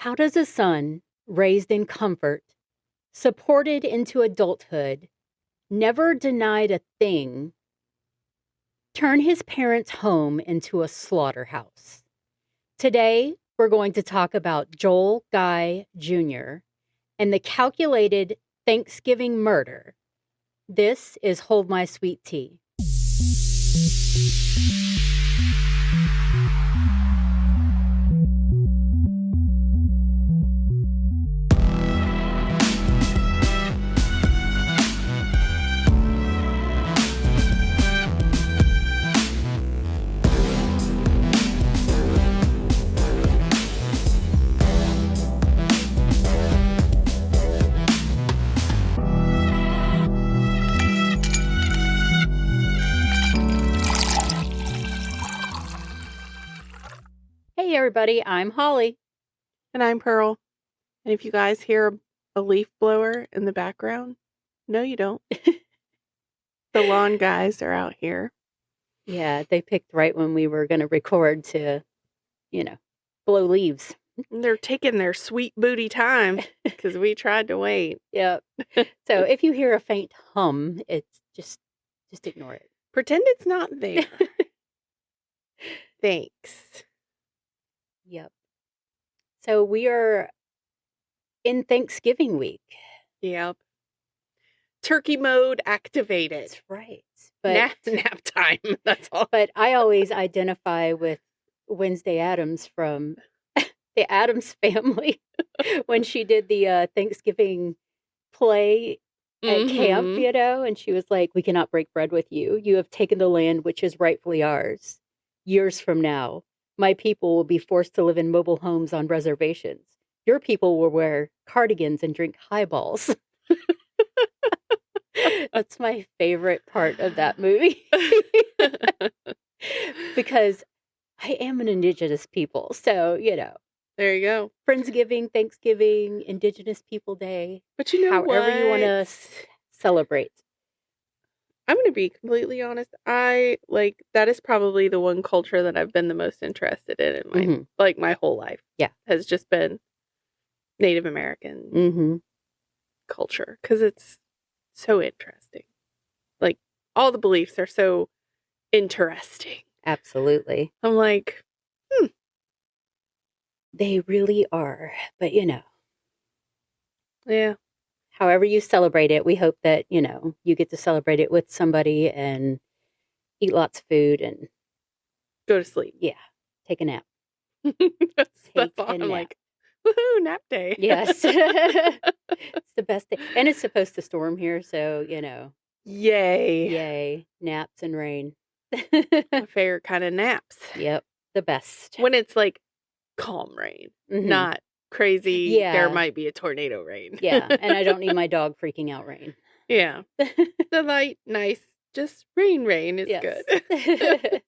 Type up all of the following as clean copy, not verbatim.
How does a son raised in comfort, supported into adulthood, never denied a thing, turn his parents' home into a slaughterhouse? Today, we're going to talk about Joel Guy Jr. and the calculated Thanksgiving murder. This is Hold My Sweet Tea. Hey everybody, I'm Holly. And I'm Pearl. And if you guys hear a leaf blower in the background, no, you don't. The lawn guys are out here. Yeah, they picked right when we were going to record to, blow leaves. They're taking their sweet booty time because we tried to wait. Yep. So if you hear a faint hum, it's just ignore it. Pretend it's not there. Thanks. Yep. So we are in Thanksgiving week. Yep. Turkey mode activated. That's right. But nap time. That's all. But I always identify with Wednesday Addams from the Addams Family when she did the Thanksgiving play at camp, and she was like, "We cannot break bread with you. You have taken the land which is rightfully ours. Years from now, my people will be forced to live in mobile homes on reservations. Your people will wear cardigans and drink highballs." That's my favorite part of that movie. Because I am an Indigenous people. So, There you go. Friendsgiving, Thanksgiving, Indigenous People Day. But you know however what? You want to celebrate. I'm going to be completely honest. That is probably the one culture that I've been the most interested in my whole life. Yeah. Has just been Native American culture. Because it's so interesting. Like, all the beliefs are so interesting. Absolutely. I'm like, They really are. But, Yeah. However you celebrate it, we hope that, you get to celebrate it with somebody and eat lots of food and go to sleep. Yeah. Take a nap. That's all. I'm like, woohoo, nap day. Yes. It's the best day. And it's supposed to storm here, so, Yay. Yay. Naps and rain. My favorite kind of naps. Yep. The best. When it's like calm rain, not crazy. Yeah. There might be a tornado rain. Yeah. And I don't need my dog freaking out rain. Yeah. The light, nice, just rain is good.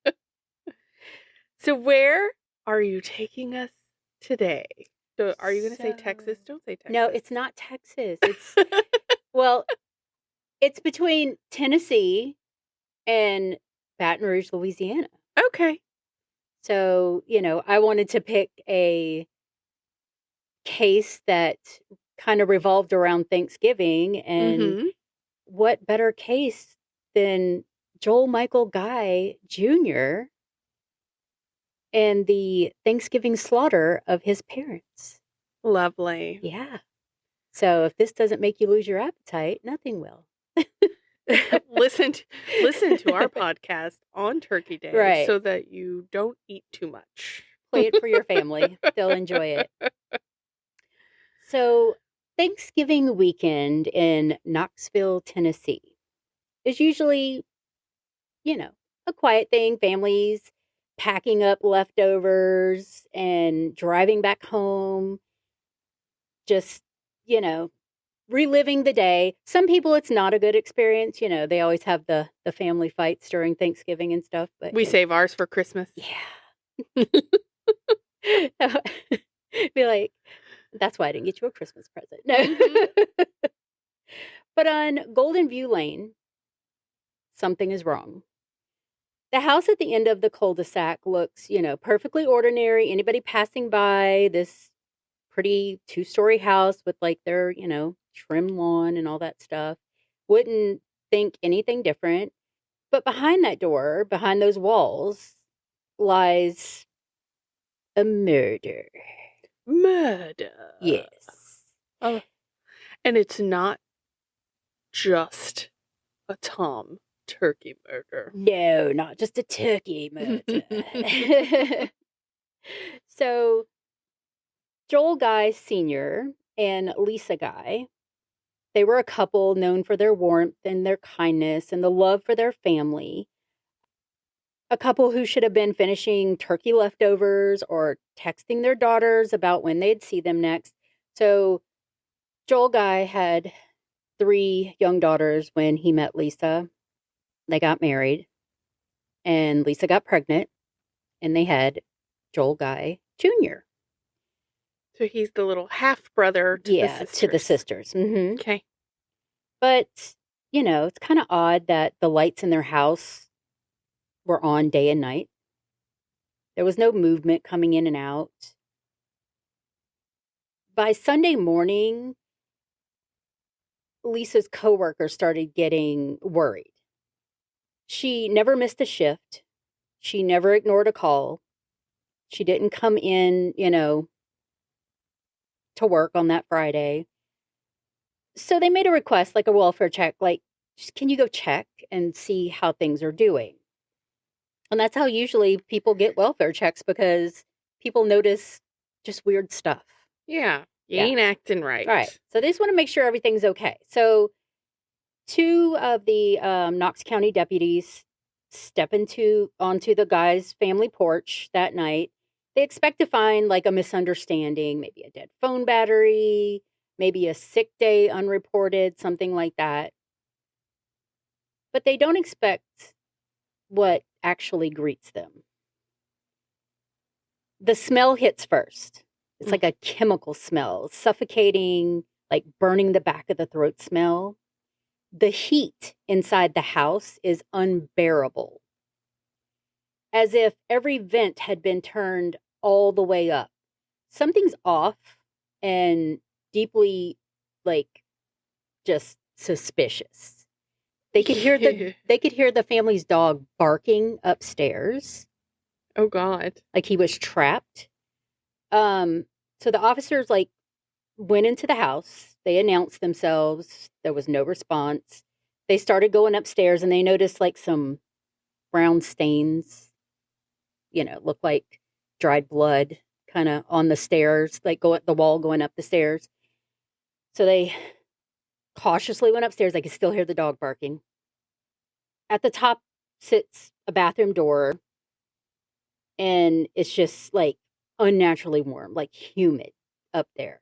So where are you taking us today? So are you going to say Texas? Don't say Texas. No, it's not Texas. It's it's between Tennessee and Baton Rouge, Louisiana. Okay. So, I wanted to pick a case that kind of revolved around Thanksgiving, and what better case than Joel Michael Guy Jr. and the Thanksgiving slaughter of his parents. Lovely. Yeah. So if this doesn't make you lose your appetite, nothing will. Listen to our podcast on Turkey Day, right, so that you don't eat too much. Play it for your family. They'll enjoy it. So Thanksgiving weekend in Knoxville, Tennessee is usually, a quiet thing. Families packing up leftovers and driving back home. Just, reliving the day. Some people, it's not a good experience. They always have the family fights during Thanksgiving and stuff. But we save ours for Christmas. Yeah. Be like, that's why I didn't get you a Christmas present. No. But on Golden View Lane, something is wrong. The house at the end of the cul-de-sac looks, perfectly ordinary. Anybody passing by, this pretty 2-story house with like their, trim lawn and all that stuff. Wouldn't think anything different. But behind that door, behind those walls, lies a murder. Murder. Yes. Oh, and it's not just a Tom turkey murder. No, not just a turkey murder. So, Joel Guy Sr. and Lisa Guy, they were a couple known for their warmth and their kindness and the love for their family. A couple who should have been finishing turkey leftovers or texting their daughters about when they'd see them next. So, Joel Guy had 3 young daughters when he met Lisa. They got married, and Lisa got pregnant, and they had Joel Guy Jr. So he's the little half brother to the sisters. To the sisters. Mm-hmm. Okay. But, it's kind of odd that the lights in their house were on day and night. There was no movement coming in and out. By Sunday morning, Lisa's coworker started getting worried. She never missed a shift. She never ignored a call. She didn't come in, to work on that Friday. So they made a request, like a welfare check, like, can you go check and see how things are doing? And that's how usually people get welfare checks, because people notice just weird stuff. Yeah. You ain't acting right. Right. So they just want to make sure everything's okay. So 2 of the Knox County deputies step onto the guy's family porch that night. They expect to find like a misunderstanding, maybe a dead phone battery, maybe a sick day unreported, something like that. But they don't expect what actually greets them. The smell hits first. It's like a chemical smell, suffocating, like burning the back of the throat smell. The heat inside the house is unbearable, as if every vent had been turned all the way up. Something's off and deeply, like, just suspicious. They could hear the family's dog barking upstairs. Oh God! Like he was trapped. So the officers like went into the house. They announced themselves. There was no response. They started going upstairs, and they noticed like some brown stains, look like dried blood kind of on the stairs, like go at the wall going up the stairs. So they cautiously went upstairs. I could still hear the dog barking. At the top sits a bathroom door, and it's just like unnaturally warm, like humid up there.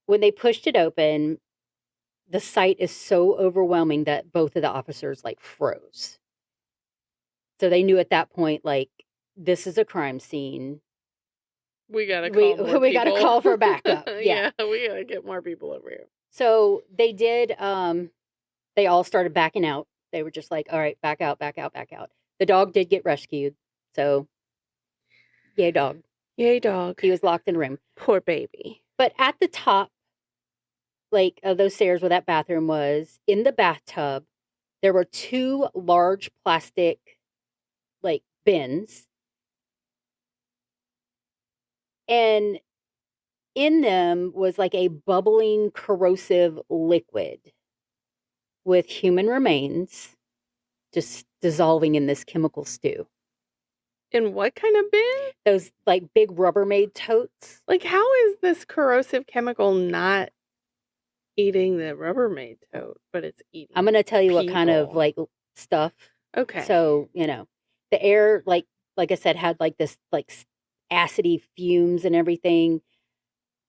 When they pushed it open, the sight is so overwhelming that both of the officers like froze. So they knew at that point, like, this is a crime scene. We gotta call more people. We gotta call for backup. Yeah, we gotta get more people over here. So they did. They all started backing out. They were just like, all right, back out, back out, back out. The dog did get rescued. So, yay, dog. Yay, dog. He was locked in a room. Poor baby. But at the top, like, of those stairs where that bathroom was, in the bathtub, there were 2 large plastic, like, bins. And in them was like a bubbling, corrosive liquid with human remains just dissolving in this chemical stew. In what kind of bin? Those like big Rubbermaid totes. Like, how is this corrosive chemical not eating the Rubbermaid tote, but it's eating I'm going to tell you people? What kind of like stuff. Okay. So, the air, like I said, had like this like acidy fumes and everything.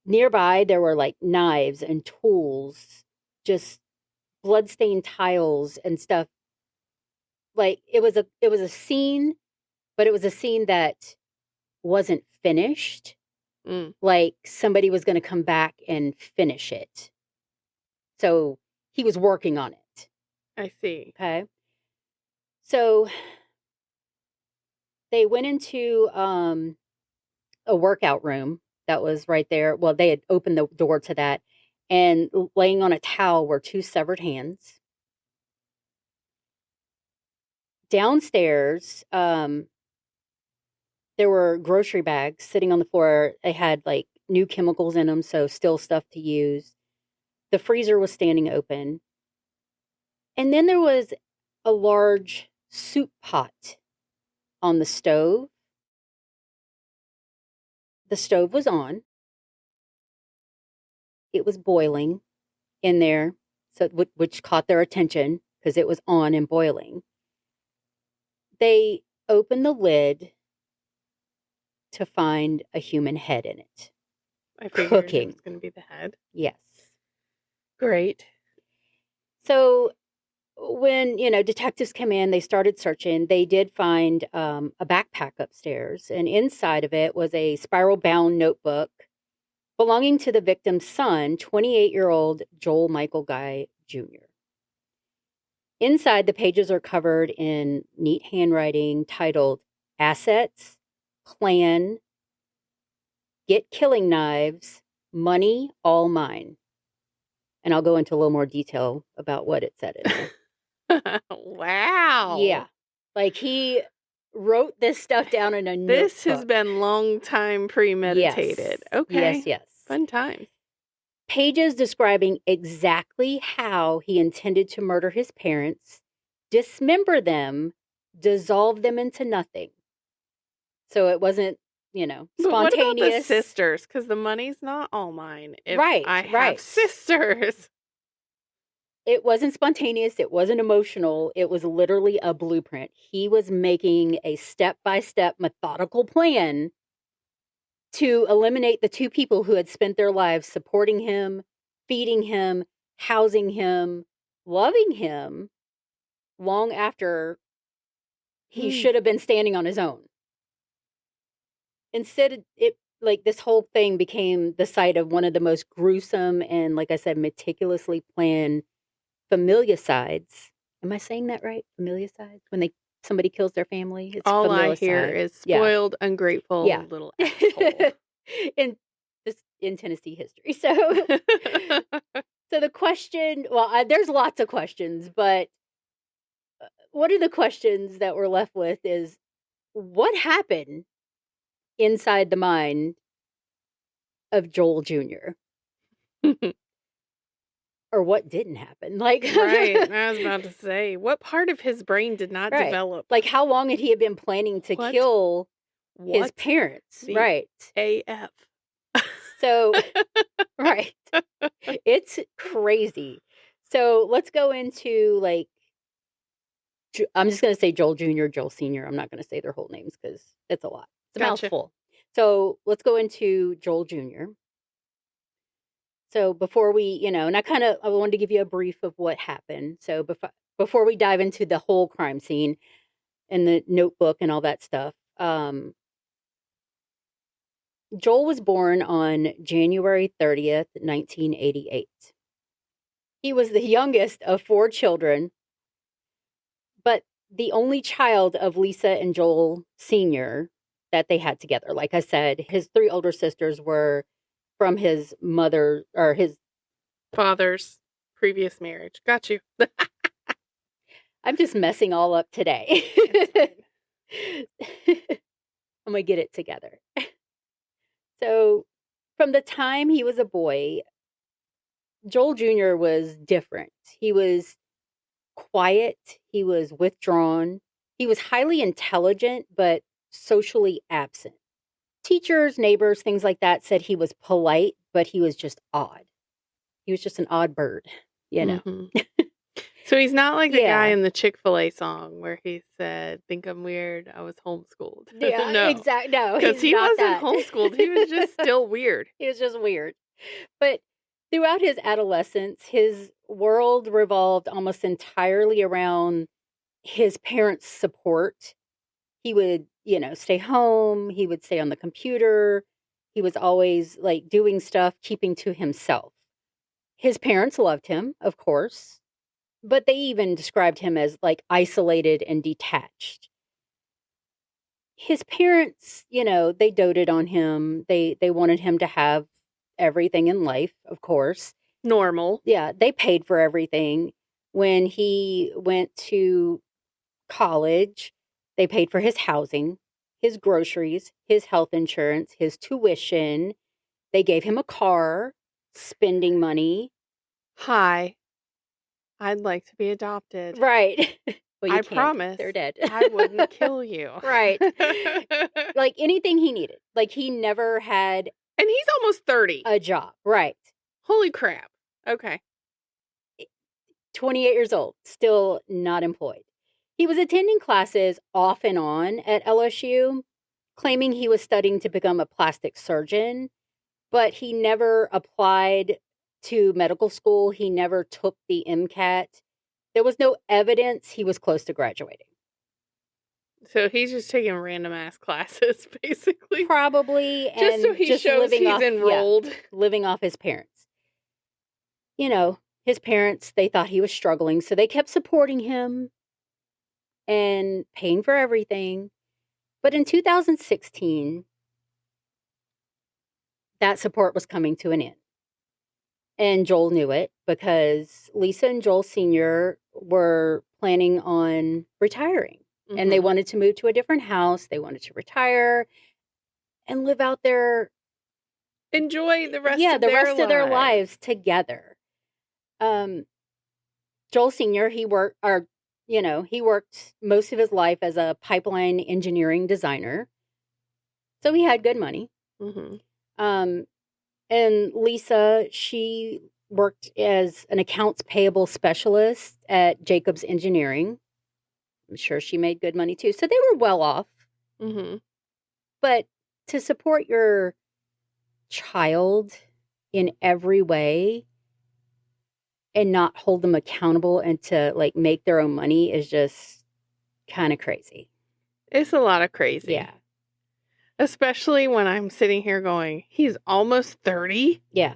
Nearby, there were like knives and tools, just bloodstained tiles and stuff. Like it was a scene, but it was a scene that wasn't finished. Like somebody was going to come back and finish it. So he was working on it. I see. Okay. So they went into a workout room that was right there. Well, they had opened the door to that, and laying on a towel were 2 severed hands. Downstairs, there were grocery bags sitting on the floor. They had, like, new chemicals in them, so still stuff to use. The freezer was standing open. And then there was a large soup pot on the stove. The stove was on. It was boiling in there, so which caught their attention because it was on and boiling. They opened the lid to find a human head in it. I figured cooking. It was going to be the head. Yes. Great. So when, detectives came in, they started searching. They did find a backpack upstairs, and inside of it was a spiral-bound notebook belonging to the victim's son, 28-year-old Joel Michael Guy Jr. Inside, the pages are covered in neat handwriting titled Assets, Clan, Get Killing Knives, Money, All Mine. And I'll go into a little more detail about what it said in there. Wow. Yeah. Like, he wrote this stuff down in a notebook. This has been long time premeditated. Yes. Okay. Yes. Fun times. Pages describing exactly how he intended to murder his parents, dismember them, dissolve them into nothing. So it wasn't, spontaneous. But what about the sisters? Because the money's not all mine. If I have sisters. It wasn't spontaneous. It wasn't emotional. It was literally a blueprint. He was making a step-by-step methodical plan to eliminate the 2 people who had spent their lives supporting him, feeding him, housing him, loving him long after he should have been standing on his own. Instead, this whole thing became the site of one of the most gruesome and, like I said, meticulously planned familicides. Am I saying that right? Familicides? When somebody kills their family? It's all familicide. I hear is spoiled, ungrateful little asshole. in Tennessee history. So the question, there's lots of questions, but one of the questions that we're left with is, what happened inside the mind of Joel Jr.? Or what didn't happen? Right. I was about to say, what part of his brain did not develop? Like, how long had he been planning to kill his parents? Right. AF. So, right. It's crazy. So let's go into, like, I'm just going to say Joel Jr., Joel Sr. I'm not going to say their whole names because it's a lot. It's a mouthful. So let's go into Joel Jr. So before we, and I wanted to give you a brief of what happened. So before we dive into the whole crime scene and the notebook and all that stuff, Joel was born on January 30th, 1988. He was the youngest of 4 children, but the only child of Lisa and Joel Sr. that they had together. Like I said, his 3 older sisters were from his mother or his father's previous marriage. Got you. I'm just messing all up today. I'm going to get it together. So from the time he was a boy, Joel Jr. was different. He was quiet. He was withdrawn. He was highly intelligent, but socially absent. Teachers, neighbors, things like that said he was polite, but he was just odd. He was just an odd bird, Mm-hmm. So he's not like the guy in the Chick-fil-A song where he said, "Think I'm weird, I was homeschooled." Yeah, no. exactly. No, because he wasn't that. homeschooled. He was just still weird. He was just weird. But throughout his adolescence, his world revolved almost entirely around his parents' support. He would, stay home. He would stay on the computer. He was always, like, doing stuff, keeping to himself. His parents loved him, of course, but they even described him as, like, isolated and detached. his parents, they doted on him. They wanted him to have everything in life, of course. Normal. Yeah, they paid for everything. When he went to college, they paid for his housing, his groceries, his health insurance, his tuition. They gave him a car, spending money. Hi. I'd like to be adopted. Right. Well, I promise. They're dead. I wouldn't kill you. Right. Like anything he needed. Like he never had. And he's almost 30. A job. Right. Holy crap. Okay. 28 years old, still not employed. He was attending classes off and on at LSU, claiming he was studying to become a plastic surgeon, but he never applied to medical school. He never took the MCAT. There was no evidence he was close to graduating. So he's just taking random ass classes, basically. Probably. Just so he shows he's enrolled. Yeah, living off his parents. His parents, they thought he was struggling, so they kept supporting him and paying for everything. But in 2016, that support was coming to an end. And Joel knew it because Lisa and Joel Sr. were planning on retiring. Mm-hmm. And they wanted to move to a different house. They wanted to retire and live out their... Enjoy the rest of their lives together. Joel Sr., he worked most of his life as a pipeline engineering designer. So he had good money. Mm-hmm. And Lisa, she worked as an accounts payable specialist at Jacobs Engineering. I'm sure she made good money too. So they were well off. Mm-hmm. But to support your child in every way and not hold them accountable and to make their own money is just kind of crazy. It's a lot of crazy. Yeah. Especially when I'm sitting here going, he's almost 30? Yeah.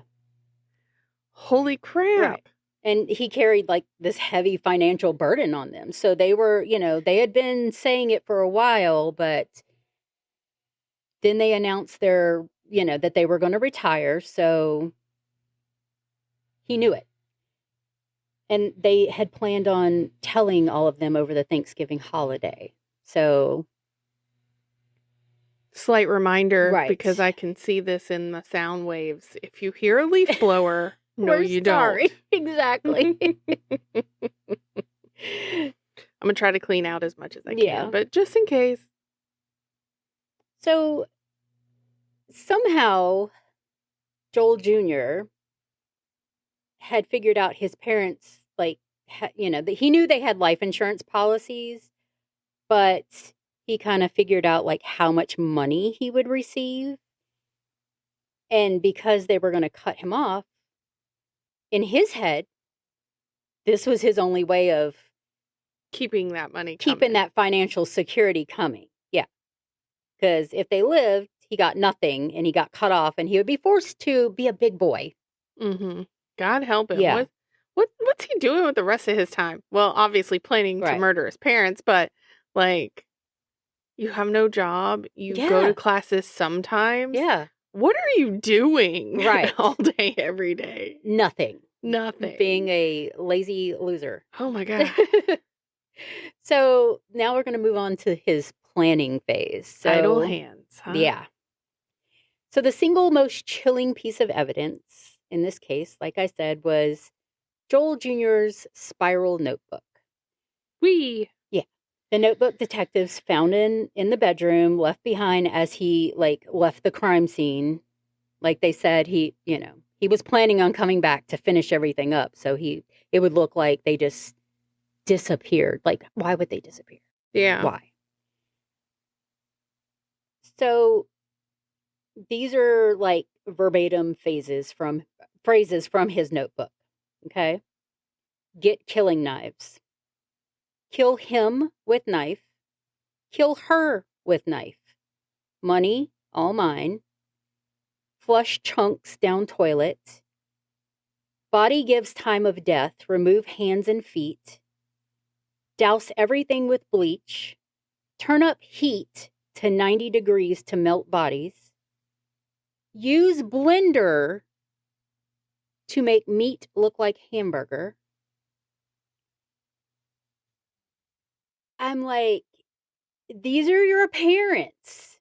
Holy crap. Right. And he carried this heavy financial burden on them. So they were, they had been saying it for a while, but then they announced that they were going to retire. So he knew it. And they had planned on telling all of them over the Thanksgiving holiday. So... Slight reminder, because I can see this in the sound waves. If you hear a leaf blower, no, you don't. Exactly. I'm going to try to clean out as much as I can, but just in case. So somehow Joel Jr. had figured out his parents, he knew they had life insurance policies, but he kind of figured out how much money he would receive. And because they were going to cut him off, in his head, this was his only way of keeping that money keeping that financial security coming. Yeah. Because if they lived, he got nothing and he got cut off and he would be forced to be a big boy. Mm-hmm. God help him. Yeah. What's he doing with the rest of his time? Well, obviously planning to murder his parents, but you have no job. You go to classes sometimes. Yeah. What are you doing all day, every day? Nothing. Being a lazy loser. Oh, my God. So now we're going to move on to his planning phase. So, idle hands, huh? Yeah. So the single most chilling piece of evidence in this case, like I said, was Joel Jr.'s spiral notebook. The notebook detectives found in the bedroom, left behind as he left the crime scene. Like they said, he was planning on coming back to finish everything up. So it would look like they just disappeared. Why would they disappear? Yeah. Why? So these are verbatim phrases from his notebook. Okay. Get killing knives. Kill him with knife. Kill her with knife. Money, all mine. Flush chunks down toilet. Body gives time of death. Remove hands and feet. Douse everything with bleach. Turn up heat to 90 degrees to melt bodies. Use blender to make meat look like hamburger. I'm like, these are your parents.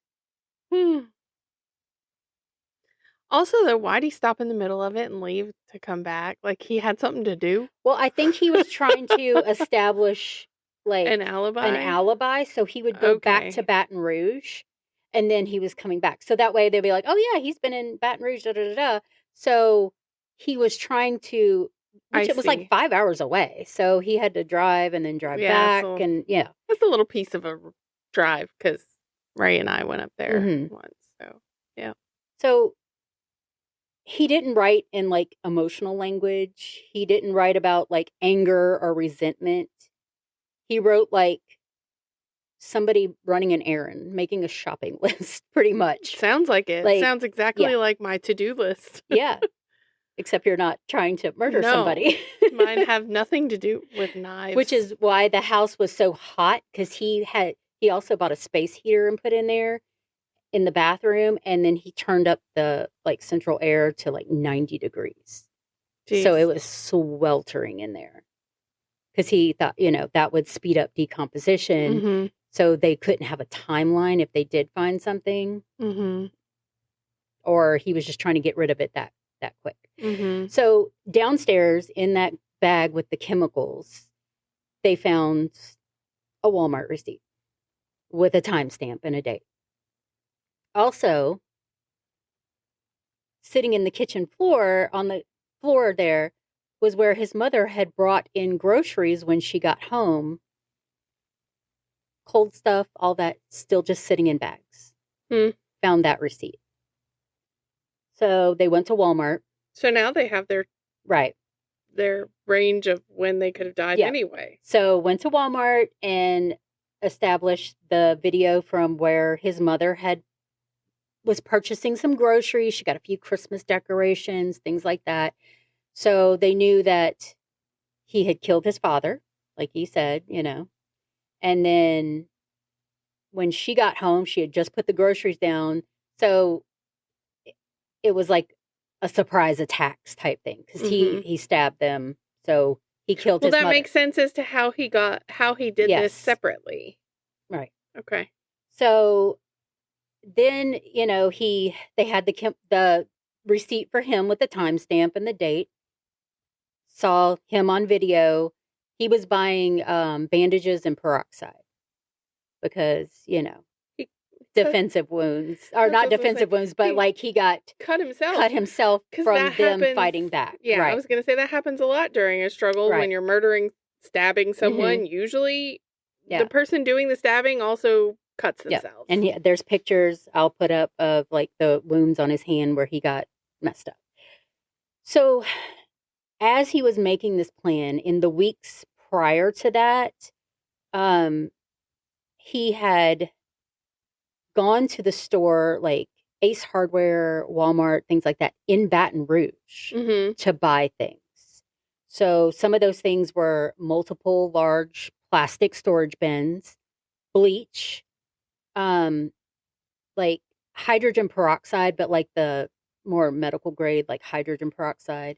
Also, though, why'd he stop in the middle of it and leave to come back? Like, he had something to do? Well, I think he was trying to establish, like, An alibi? so he would go back to Baton Rouge, and then he was coming back. So that way they'd be like, oh, yeah, he's been in Baton Rouge, da-da-da-da. So he was trying to, which it was like 5 hours away. So he had to drive and then drive back, so and yeah. It's a little piece of a drive, because Ray and I went up there once, so, yeah. So he didn't write in, like, emotional language. He didn't write about, like, anger or resentment. He wrote, like, somebody running an errand, making a shopping list, pretty much. Sounds like it. Like, sounds exactly like my to-do list. Yeah. Except you're not trying to murder somebody. Mine have nothing to do with knives. Which is why the house was so hot, because he also bought a space heater and put in there in the bathroom, and then he turned up the, like, central air to, like, 90 degrees. Jeez. So it was sweltering in there, because he thought, that would speed up decomposition. So they couldn't have a timeline if they did find something. Or he was just trying to get rid of it that quick. So downstairs in that bag with the chemicals, they found a Walmart receipt with a timestamp and a date. Also, sitting in the kitchen floor, on the floor there, was where his mother had brought in groceries when she got home. Cold stuff, all that, still just sitting in bags. Found that receipt. So they went to Walmart. So now they have their range of when they could have died anyway. So went to Walmart and established the video from where his mother was purchasing some groceries. She got a few Christmas decorations, things like that. So they knew that he had killed his father, like he said, And then when she got home, she had just put the groceries down. So it was like a surprise attacks type thing, because he stabbed them. So he killed his mother. Well, that makes sense as to how he did this separately. Right. Okay. So then, they had the receipt for him with the timestamp and the date. Saw him on video. He was buying bandages and peroxide because, defensive wounds, or not defensive wounds, but like he got cut himself from them fighting back. Yeah, right. I was going to say that happens a lot during a struggle when you're stabbing someone. Usually the person doing the stabbing also cuts themselves. And there's pictures I'll put up of, like, the wounds on his hand where he got messed up. So as he was making this plan in the weeks prior to that, he had gone to the store, like Ace Hardware, Walmart, things like that, in Baton Rouge to buy things. So some of those things were multiple large plastic storage bins, bleach, like hydrogen peroxide, but like the more medical grade, like hydrogen peroxide,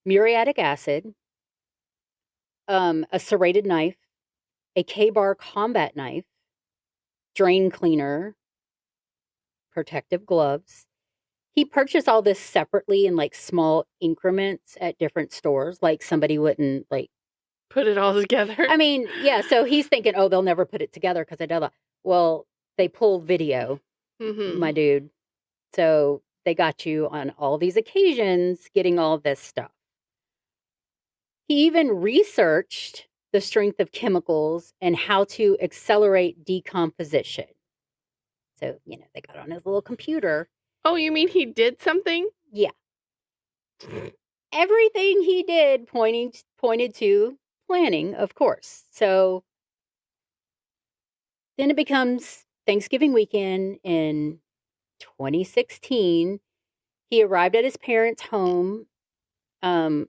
muriatic acid, a serrated knife, a K-bar combat knife, drain cleaner, protective gloves. He purchased all this separately in, like, small increments at different stores. Like, somebody wouldn't, like, put it all together. I mean, yeah. So he's thinking, oh, they'll never put it together because I know that. Well, they pulled video, my dude. So they got you on all these occasions getting all this stuff. He even researched the strength of chemicals and how to accelerate decomposition. So, they got on his little computer. Oh, you mean he did something? Yeah. Everything he did pointed to planning, of course. So then it becomes Thanksgiving weekend in 2016. He arrived at his parents' home on,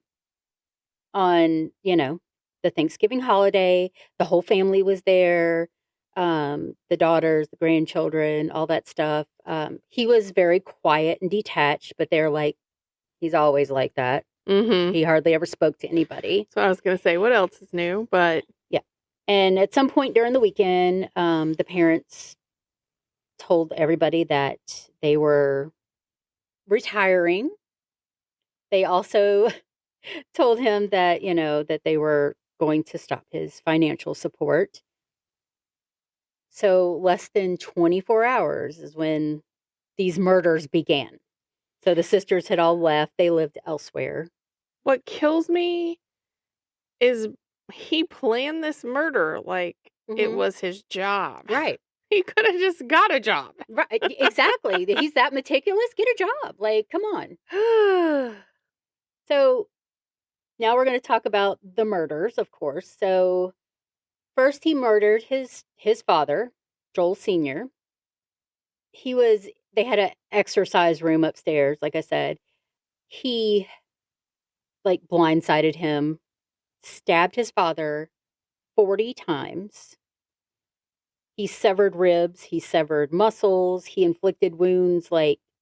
the Thanksgiving holiday. The whole family was there. the daughters, the grandchildren, all that stuff. He was very quiet and detached, but they're like, he's always like that. Mm-hmm. He hardly ever spoke to anybody. So I was going to say, what else is new? But yeah. And at some point during the weekend, the parents told everybody that they were retiring. They also told him that, that they were going to stop his financial support. So less than 24 hours is when these murders began. So the sisters had all left. They lived elsewhere. What kills me is he planned this murder like it was his job. Right. He could have just got a job. Right. Exactly. He's that meticulous. Get a job. Like, come on. So now we're going to talk about the murders, of course. So first he murdered his father, Joel Sr. They had an exercise room upstairs, like I said. He blindsided him, stabbed his father 40 times. He severed ribs, he severed muscles, he inflicted wounds,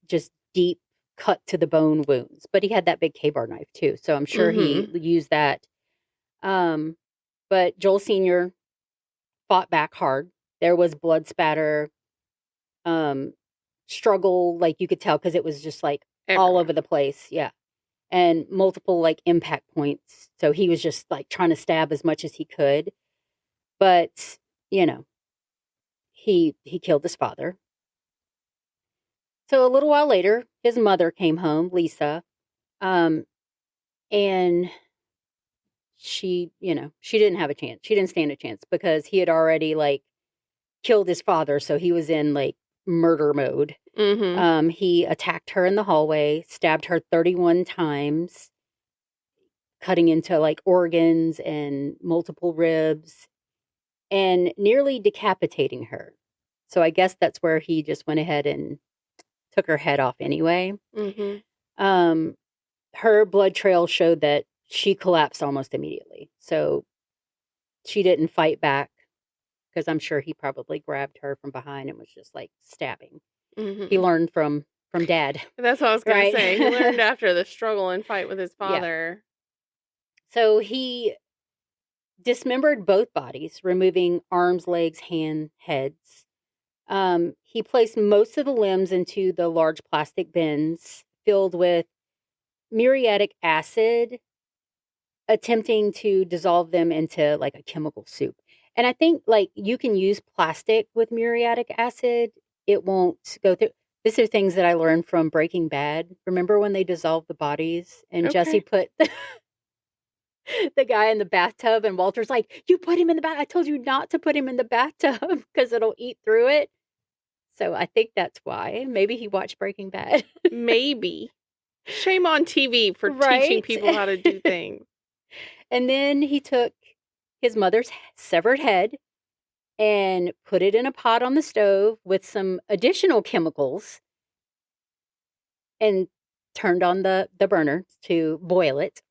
just deep cut to the bone wounds. But he had that big K-bar knife too, so I'm sure he used that. But Joel Sr. fought back hard. There was blood spatter, struggle, you could tell, because it was just all over the place. Yeah. And multiple impact points. So he was just trying to stab as much as he could. But, he killed his father. So a little while later, his mother came home, Lisa, and she didn't have a chance. She didn't stand a chance because he had already killed his father. So he was in murder mode. He attacked her in the hallway, stabbed her 31 times, cutting into organs and multiple ribs, and nearly decapitating her. So I guess that's where he just went ahead and took her head off anyway. Her blood trail showed that she collapsed almost immediately. So she didn't fight back, because I'm sure he probably grabbed her from behind and was just stabbing. He learned from dad. That's what I was going to say. He learned after the struggle and fight with his father. Yeah. So he dismembered both bodies, removing arms, legs, hand, heads. He placed most of the limbs into the large plastic bins filled with muriatic acid, attempting to dissolve them into a chemical soup. And I think you can use plastic with muriatic acid. It won't go through. These are things that I learned from Breaking Bad. Remember when they dissolved the bodies and Jesse put the guy in the bathtub, and Walter's like, "You put him in the bath. I told you not to put him in the bathtub because it'll eat through it." So I think that's why. Maybe he watched Breaking Bad. Maybe. Shame on TV for teaching people how to do things. And then he took his mother's severed head and put it in a pot on the stove with some additional chemicals and turned on the burner to boil it.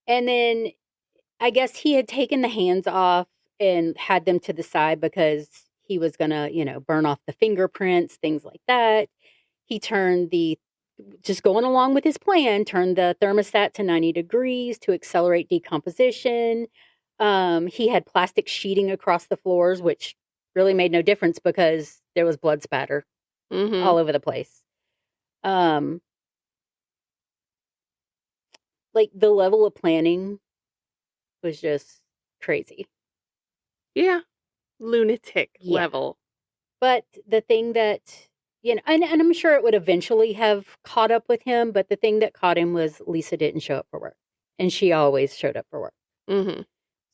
And then I guess he had taken the hands off and had them to the side because he was going to, burn off the fingerprints, things like that. He turned just going along with his plan, turned the thermostat to 90 degrees to accelerate decomposition. He had plastic sheeting across the floors, which really made no difference because there was blood spatter all over the place. The level of planning was just crazy. Yeah. Lunatic level. But the thing that, and I'm sure it would eventually have caught up with him, but the thing that caught him was Lisa didn't show up for work. And she always showed up for work.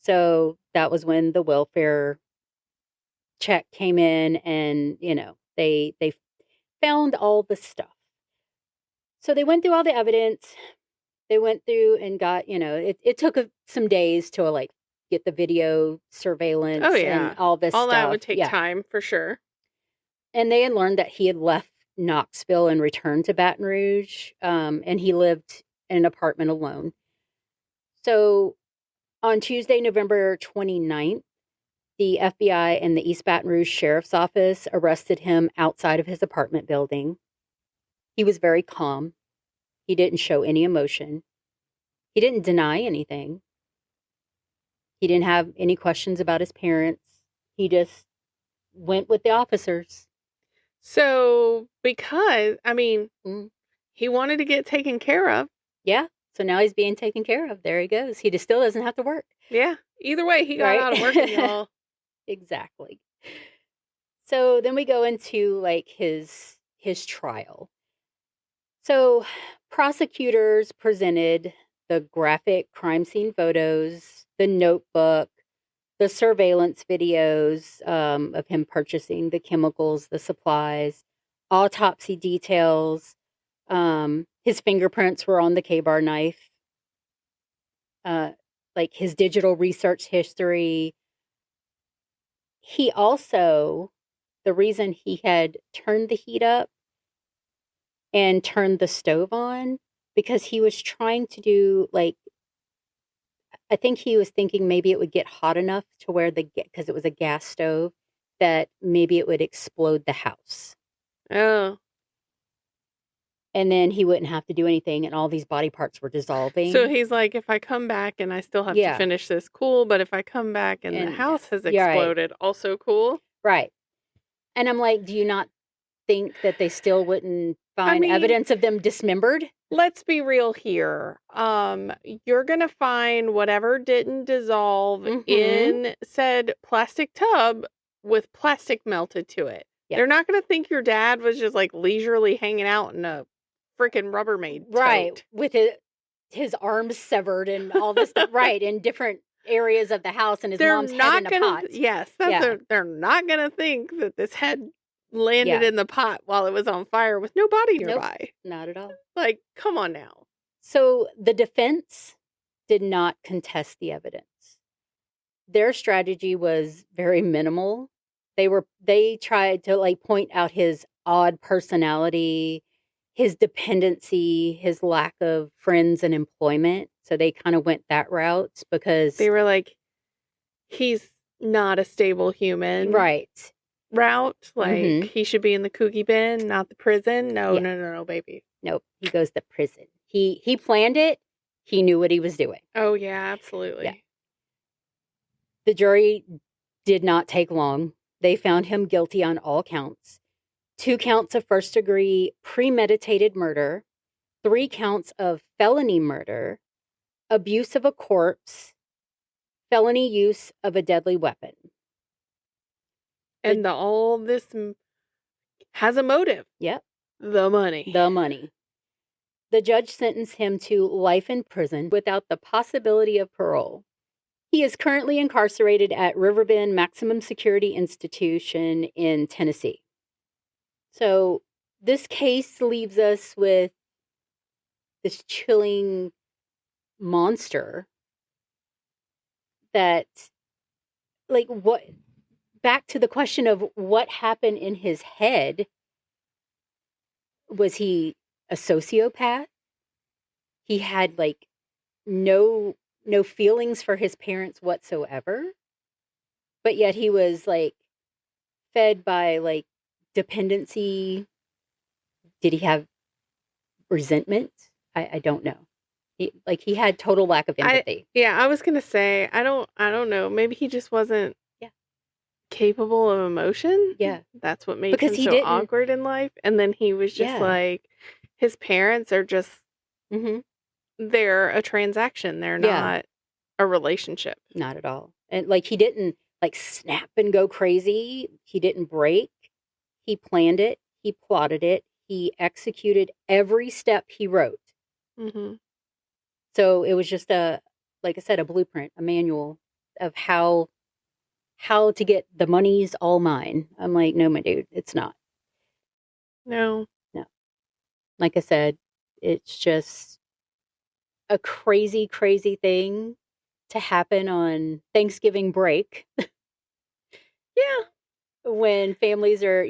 So that was when the welfare check came in and, they found all the stuff. So they went through all the evidence. They went through and got, it took some days to get the video surveillance and all this stuff. All that would take time for sure. And they had learned that he had left Knoxville and returned to Baton Rouge, and he lived in an apartment alone. So on Tuesday, November 29th, the FBI and the East Baton Rouge Sheriff's Office arrested him outside of his apartment building. He was very calm. He didn't show any emotion. He didn't deny anything. He didn't have any questions about his parents. He just went with the officers. So, because, he wanted to get taken care of. Yeah. So now he's being taken care of. There he goes. He just still doesn't have to work. Yeah. Either way, he got out of working, y'all. Exactly. So then we go into like his trial. So prosecutors presented the graphic crime scene photos, the notebook, the surveillance videos of him purchasing the chemicals, the supplies, autopsy details. His fingerprints were on the K-bar knife. Like his digital research history. He also, the reason he had turned the heat up and turned the stove on, because he was trying to do like, I think he was thinking maybe it would get hot enough to where because it was a gas stove, that maybe it would explode the house. Oh. And then he wouldn't have to do anything, and all these body parts were dissolving. So he's like, if I come back and I still have to finish this, cool. But if I come back and the house has exploded, also cool. Right. And I'm like, do you not think that they still wouldn't find evidence of them dismembered? Let's be real here. You're going to find whatever didn't dissolve in said plastic tub with plastic melted to it. Yep. They're not going to think your dad was just like leisurely hanging out in a freaking Rubbermaid tote. Right, with his arms severed and all this stuff, right, in different areas of the house, and his mom's head in a pot. Yes, they're not going to think that this head landed in the pot while it was on fire with no body nearby. Nope, not at all. Like, come on now. So the defense did not contest the evidence. Their strategy was very minimal. They tried to like point out his odd personality, his dependency, his lack of friends and employment. So they kind of went that route because they were like, he's not a stable human. Right. Route. Like, he should be in the kooky bin, not the prison. No, baby. Nope. He goes to prison. He planned it. He knew what he was doing. Oh, yeah, absolutely. Yeah. The jury did not take long. They found him guilty on all counts. 2 counts of first-degree premeditated murder, 3 counts of felony murder, abuse of a corpse, felony use of a deadly weapon. And all this has a motive. Yep. The money. The money. The judge sentenced him to life in prison without the possibility of parole. He is currently incarcerated at Riverbend Maximum Security Institution in Tennessee. So this case leaves us with this chilling monster that, like, what, back to the question of what happened in his head. Was he a sociopath? He had like no feelings for his parents whatsoever, but yet he was like fed by like dependency. Did he have resentment? I don't know. He had total lack of empathy. I was gonna say I don't know. Maybe he just wasn't capable of emotion. Yeah, that's what made him so awkward in life. And then he was just like, his parents are just they're a transaction. They're not a relationship. Not at all. And like he didn't like snap and go crazy. He didn't break. He planned it. He plotted it. He executed every step he wrote. So it was just like I said, a blueprint, a manual of how to get the money's all mine. I'm like, no, my dude, it's not. No. Like I said, it's just a crazy, crazy thing to happen on Thanksgiving break. When families are,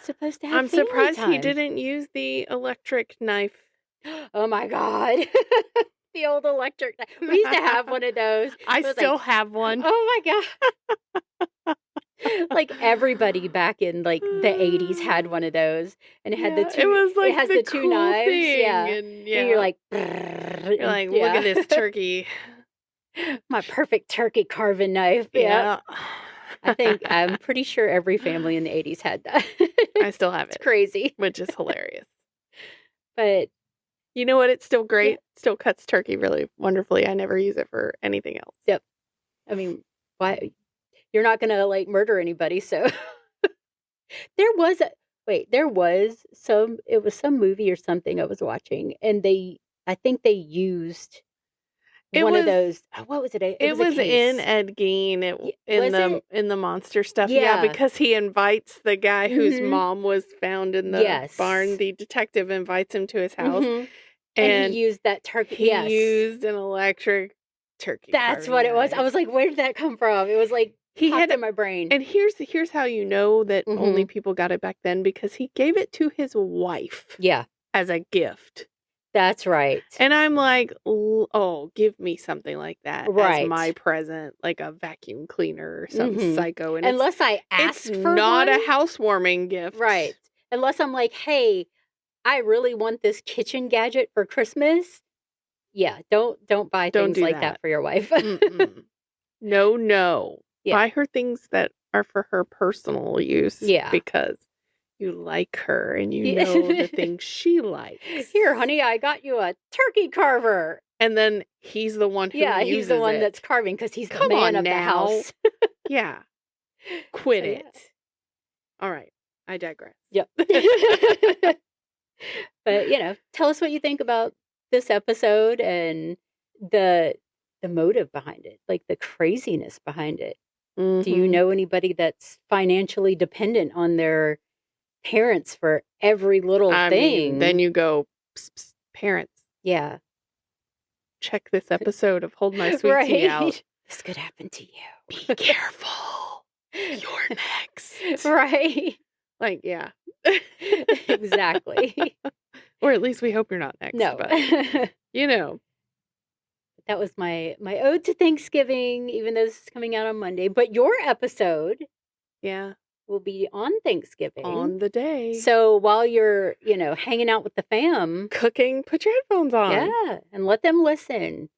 supposed to have I'm surprised he didn't use the electric knife. Oh my God. The old electric. We used to have one of those. I still have one. Oh my God. Like everybody back in like the 80s had one of those, and it had the two. It was like it has the two cool knives. thing, Yeah. and you're like, look at this turkey. My perfect turkey carving knife. Yeah. I'm pretty sure every family in the 80s had that. I still have it. It's crazy. Which is hilarious. But you know what? It's still great. Yeah. Still cuts turkey really wonderfully. I never use it for anything else. Yep. I mean, why? You're not going to like murder anybody, so. There was some movie or something I was watching, and I think they used of those. What was it? It was in Ed Gein in the monster stuff. Yeah, because he invites the guy whose mom was found in the barn. The detective invites him to his house, and he used that turkey. He used an electric turkey. That's what it was. I was like, where did that come from? It was like he had it in my brain. And here's how you know that only people got it back then, because he gave it to his wife. Yeah, as a gift. That's right. And I'm like, oh, give me something like that as my present, like a vacuum cleaner or some psycho. And unless I ask it's for not one, a housewarming gift, right? Unless I'm like, hey, I really want this kitchen gadget for Christmas. Yeah, don't buy things like that for your wife. No. Yeah. Buy her things that are for her personal use. Yeah, because you like her and you know the things she likes. Here, honey, I got you a turkey carver. And then he's the one who uses he's the one that's carving because he's the man of the house. Yeah. Quit it. All right. I digress. Yep. But, tell us what you think about this episode and the motive behind it, like the craziness behind it. Do you know anybody that's financially dependent on their parents for every little thing? Then you go, psst, psst, parents. Yeah. Check this episode of Hold My Sweet Tea out. This could happen to you. Be careful. You're next. Right. Like, yeah. Exactly. Or at least we hope you're not next. No. But, that was my ode to Thanksgiving, even though this is coming out on Monday. But your episode will be on Thanksgiving. On the day. So while you're, hanging out with the fam. Cooking, put your headphones on. Yeah, and let them listen.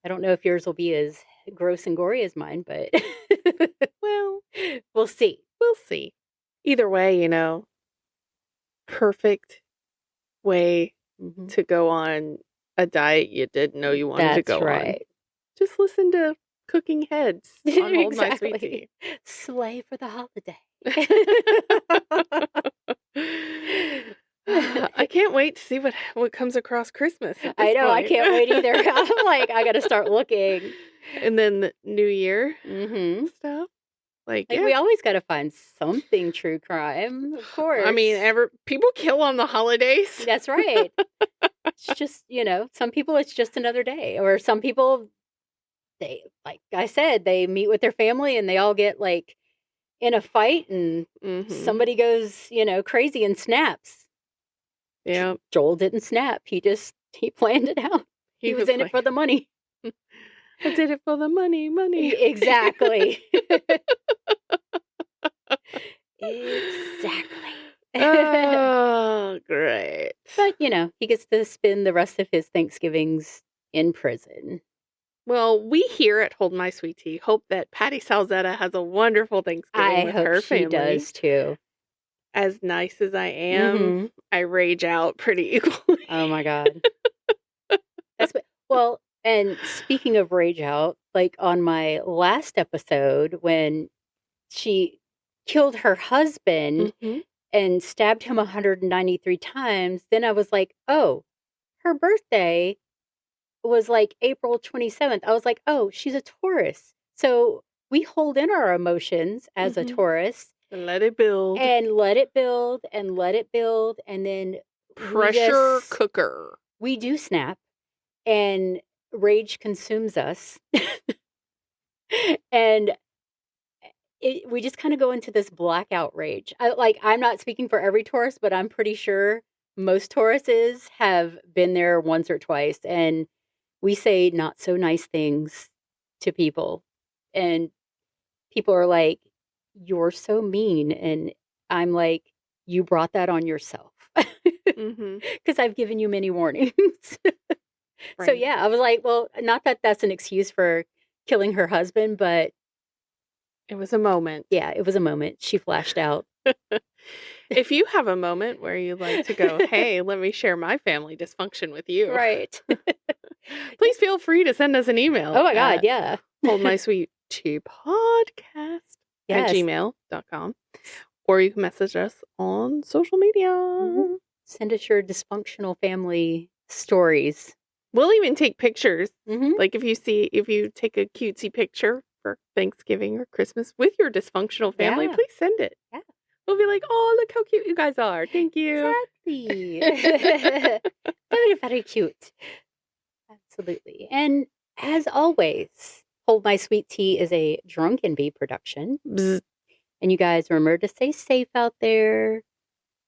I don't know if yours will be as gross and gory as mine, but well, we'll see. We'll see. Either way, perfect way to go on a diet you didn't know you wanted to go on. Just listen to Cooking Heads on Hold My Sweet Tea. Slay for the holiday. I can't wait to see what comes across Christmas. I know, I can't wait either. I'm like, I got to start looking. And then the New Year stuff. Like we always got to find something true crime, of course. I mean, people kill on the holidays. That's right. It's just, some people it's just another day. Or some people, they, like I said, they meet with their family and they all get like in a fight and somebody goes, crazy and snaps. Yeah. Joel didn't snap. He planned it out. He was in it for the money. I did it for the money. Exactly. Exactly. Oh, great. But, he gets to spend the rest of his Thanksgivings in prison. Well, we here at Hold My Sweet Tea hope that Patty Salzetta has a wonderful Thanksgiving with her family. I hope she does, too. As nice as I am, I rage out pretty equally. Oh, my God. Well, and speaking of rage out, like on my last episode when she killed her husband and stabbed him 193 times, then I was like, oh, her birthday was like April 27th. I was like, oh, she's a Taurus. So we hold in our emotions as a Taurus. And let it build. And let it build and let it build. And then pressure cooker. We do snap. And rage consumes us. And we just kind of go into this blackout rage. I'm not speaking for every Taurus, but I'm pretty sure most Tauruses have been there once or twice, and we say not so nice things to people. And people are like, "You're so mean." And I'm like, "You brought that on yourself." Because I've given you many warnings. Right. So, yeah, I was like, well, not that that's an excuse for killing her husband, but it was a moment. Yeah, it was a moment. She flashed out. If you have a moment where you like to go, hey, let me share my family dysfunction with you. Right. Please feel free to send us an email. Oh, my God, yeah. holdmysweetteapodcast at gmail.com. Or you can message us on social media. Mm-hmm. Send us your dysfunctional family stories. We'll even take pictures. Like if you take a cutesy picture for Thanksgiving or Christmas with your dysfunctional family, please send it. Yeah. We'll be like, oh, look how cute you guys are. Thank you. Exactly. Very, very cute. Absolutely. And as always, Hold My Sweet Tea is a Drunken Bee production. Bzz. And you guys remember to stay safe out there.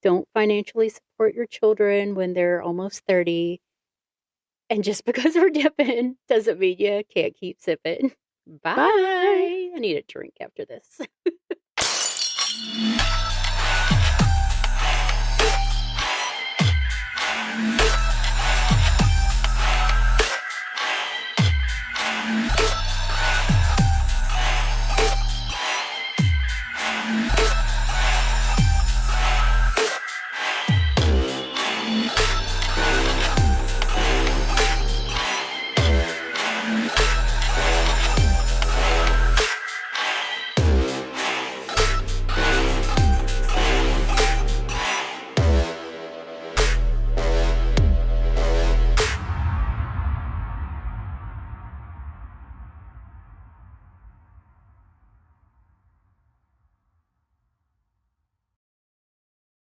Don't financially support your children when they're almost 30. And just because we're dipping doesn't mean you can't keep sipping. Bye. I need a drink after this.